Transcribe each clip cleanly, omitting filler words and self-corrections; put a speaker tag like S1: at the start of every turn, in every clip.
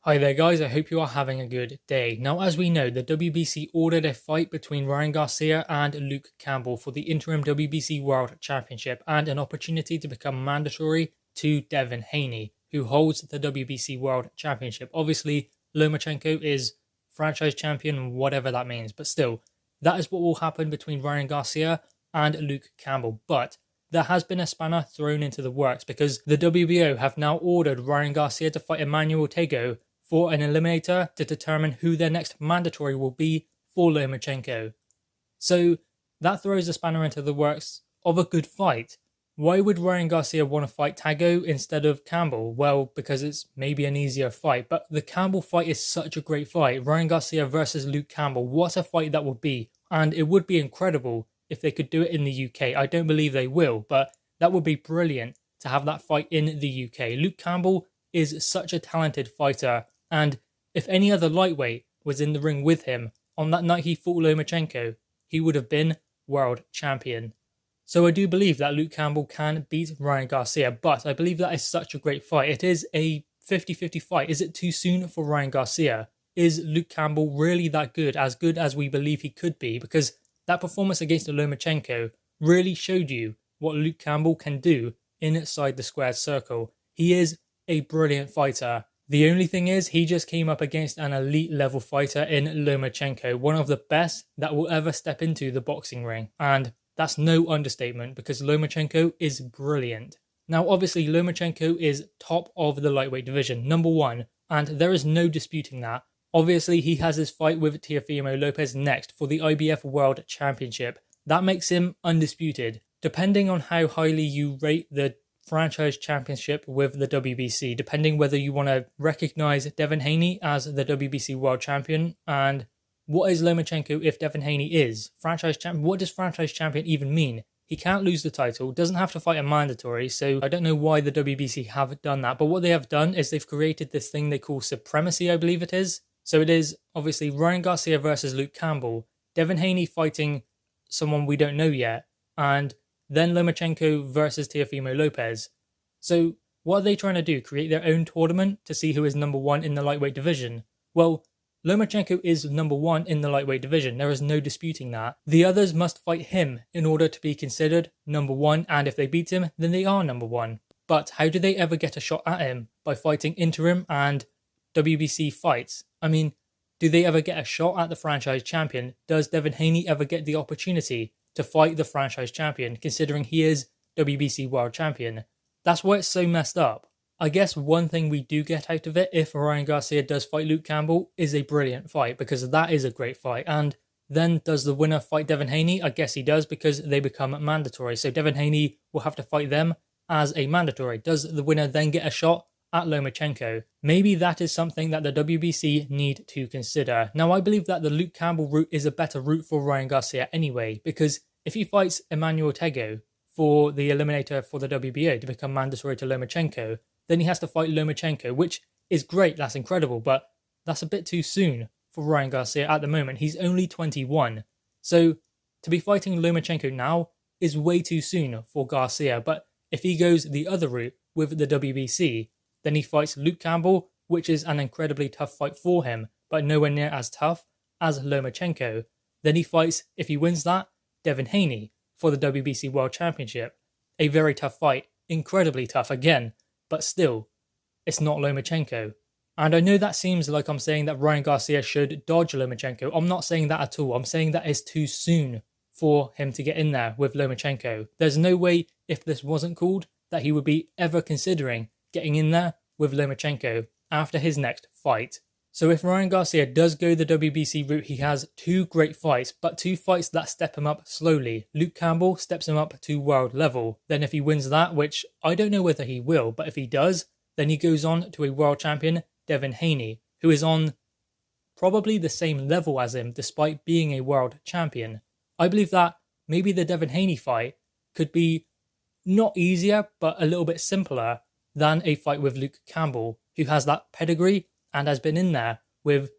S1: Hi there guys, I hope you are having a good day. Now as we know, the WBC ordered a fight between Ryan Garcia and Luke Campbell for the interim WBC World Championship and an opportunity to become mandatory to Devin Haney, who holds the WBC World Championship. Obviously, Lomachenko is franchise champion, whatever that means, but still, that is what will happen between Ryan Garcia and Luke Campbell. But there has been a spanner thrown into the works because the WBO have now ordered Ryan Garcia to fight Emmanuel Tego for an eliminator to determine who their next mandatory will be for Lomachenko. So that throws a spanner into the works of a good fight. Why would Ryan Garcia want to fight Tago instead of Campbell? Well, because it's maybe an easier fight, but the Campbell fight is such a great fight. Ryan Garcia versus Luke Campbell, what a fight that would be. And it would be incredible if they could do it in the UK. I don't believe they will, but that would be brilliant to have that fight in the UK. Luke Campbell is such a talented fighter, and if any other lightweight was in the ring with him on that night he fought Lomachenko, he would have been world champion. So I do believe that Luke Campbell can beat Ryan Garcia, but I believe that is such a great fight. It is a 50-50 fight. Is it too soon for Ryan Garcia? Is Luke Campbell really that good as we believe he could be? Because that performance against Lomachenko really showed you what Luke Campbell can do inside the squared circle. He is a brilliant fighter. The only thing is, he just came up against an elite level fighter in Lomachenko, one of the best that will ever step into the boxing ring. And that's no understatement because Lomachenko is brilliant. Now, obviously, Lomachenko is top of the lightweight division, number one, and there is no disputing that. Obviously, he has his fight with Teofimo Lopez next for the IBF World Championship. That makes him undisputed. Depending on how highly you rate the franchise championship with the WBC, depending whether you want to recognize Devin Haney as the WBC World Champion, and what is Lomachenko if Devin Haney is franchise champion? What does franchise champion even mean? He can't lose the title, doesn't have to fight a mandatory, so I don't know why the WBC have done that, but what they have done is they've created this thing they call supremacy, I believe it is. So it is obviously Ryan Garcia versus Luke Campbell, Devin Haney fighting someone we don't know yet, and then Lomachenko versus Teofimo Lopez. So what are they trying to do? Create their own tournament to see who is number one in the lightweight division? Well, Lomachenko is number one in the lightweight division. There is no disputing that. The others must fight him in order to be considered number one, and if they beat him, then they are number one. But how do they ever get a shot at him? By fighting interim and WBC fights? I mean, do they ever get a shot at the franchise champion? Does Devin Haney ever get the opportunity to fight the franchise champion, considering he is WBC World Champion? That's why it's so messed up. I guess one thing we do get out of it, if Ryan Garcia does fight Luke Campbell, is a brilliant fight, because that is a great fight. And then does the winner fight Devin Haney? I guess he does, because they become mandatory. So Devin Haney will have to fight them as a mandatory. Does the winner then get a shot at Lomachenko? Maybe that is something that the WBC need to consider. Now, I believe that the Luke Campbell route is a better route for Ryan Garcia anyway, because if he fights Emmanuel Tego for the eliminator for the WBO to become mandatory to Lomachenko, then he has to fight Lomachenko, which is great, that's incredible, but that's a bit too soon for Ryan Garcia at the moment. He's only 21. So to be fighting Lomachenko now is way too soon for Garcia. But if he goes the other route with the WBC, then he fights Luke Campbell, which is an incredibly tough fight for him, but nowhere near as tough as Lomachenko. Then he fights, if he wins that, Devin Haney for the WBC World Championship. A very tough fight, incredibly tough again, but still, it's not Lomachenko. And I know that seems like I'm saying that Ryan Garcia should dodge Lomachenko. I'm not saying that at all. I'm saying that it's too soon for him to get in there with Lomachenko. There's no way, if this wasn't called, that he would be ever considering getting in there with Lomachenko after his next fight. So if Ryan Garcia does go the WBC route, he has two great fights, but two fights that step him up slowly. Luke Campbell steps him up to world level. Then if he wins that, which I don't know whether he will, but if he does, then he goes on to a world champion, Devin Haney, who is on probably the same level as him despite being a world champion. I believe that maybe the Devin Haney fight could be not easier, but a little bit simpler than a fight with Luke Campbell, who has that pedigree and has been in there with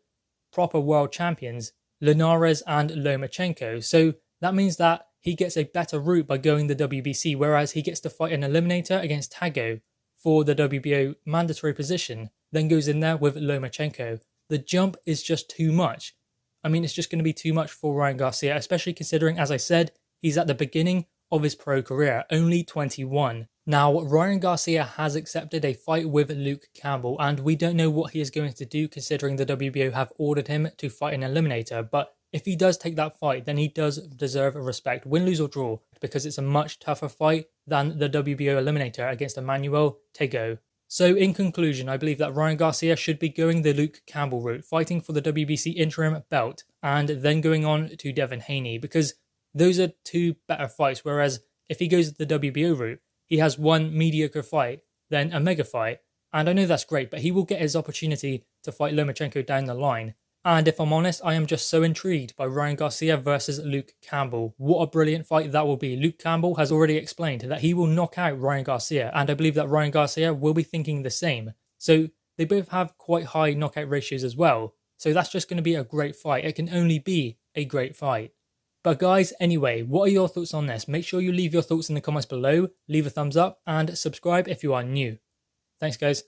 S1: proper world champions, Linares and Lomachenko. So that means that he gets a better route by going the WBC, whereas he gets to fight an eliminator against Tago for the WBO mandatory position. then goes in there with Lomachenko. The jump is just too much. I mean, it's just going to be too much for Ryan Garcia, especially considering, as I said, he's at the beginning of his pro career, only 21. Now, Ryan Garcia has accepted a fight with Luke Campbell, and we don't know what he is going to do considering the WBO have ordered him to fight an eliminator, but if he does take that fight, then he does deserve respect, win, lose or draw, because it's a much tougher fight than the WBO eliminator against Emmanuel Tego. So in conclusion, I believe that Ryan Garcia should be going the Luke Campbell route, fighting for the WBC interim belt, and then going on to Devin Haney, because those are two better fights, whereas if he goes the WBO route, he has one mediocre fight, then a mega fight, and I know that's great, but he will get his opportunity to fight Lomachenko down the line. And if I'm honest, I am just so intrigued by Ryan Garcia versus Luke Campbell. What a brilliant fight that will be. Luke Campbell has already explained that he will knock out Ryan Garcia, and I believe that Ryan Garcia will be thinking the same. So they both have quite high knockout ratios as well. So that's just going to be a great fight. It can only be a great fight. But guys, anyway, what are your thoughts on this? Make sure you leave your thoughts in the comments below, leave a thumbs up, and subscribe if you are new. Thanks guys.